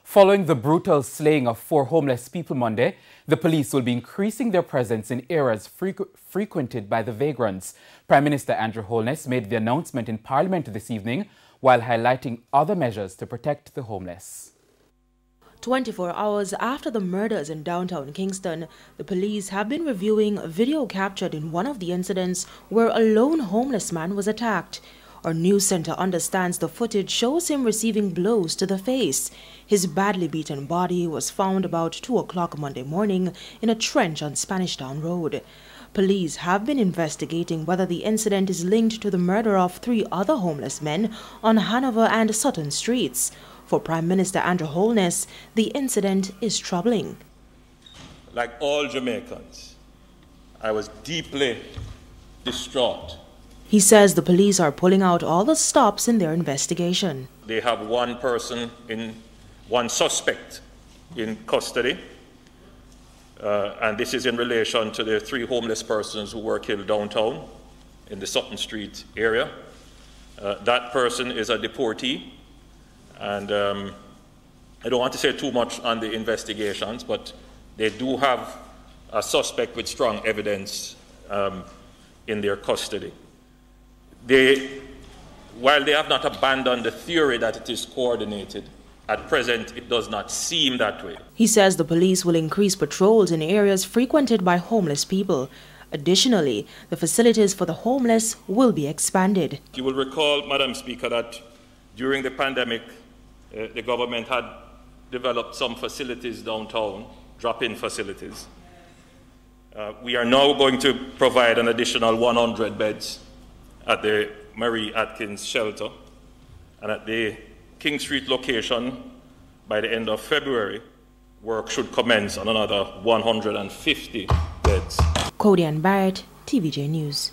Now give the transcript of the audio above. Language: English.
Following the brutal slaying of 4 homeless people Monday, the police will be increasing their presence in areas frequented by the vagrants. Prime Minister Andrew Holness made the announcement in Parliament this evening while highlighting other measures to protect the homeless. 24 hours after the murders in downtown Kingston, the police have been reviewing video captured in one of the incidents where a lone homeless man was attacked. Our news center understands the footage shows him receiving blows to the face. His badly beaten body was found about 2 o'clock Monday morning in a trench on Spanish Town Road. Police have been investigating whether the incident is linked to the murder of 3 other homeless men on Hanover and Sutton streets. For Prime Minister Andrew Holness, the incident is troubling. Like all Jamaicans, I was deeply distraught. He says the police are pulling out all the stops in their investigation. They have one suspect in custody, and this is in relation to the 3 homeless persons who were killed downtown in the Sutton Street area. That person is a deportee, and I don't want to say too much on the investigations, but they do have a suspect with strong evidence in their custody. While they have not abandoned the theory that it is coordinated, at present it does not seem that way. He says the police will increase patrols in areas frequented by homeless people. Additionally, the facilities for the homeless will be expanded. You will recall, Madam Speaker, that during the pandemic, the government had developed some facilities downtown, drop-in facilities. We are now going to provide an additional 100 beds at the Mary Atkins shelter, and at the King Street location, by the end of February, work should commence on another 150 beds. Cody and Barrett, TVJ News.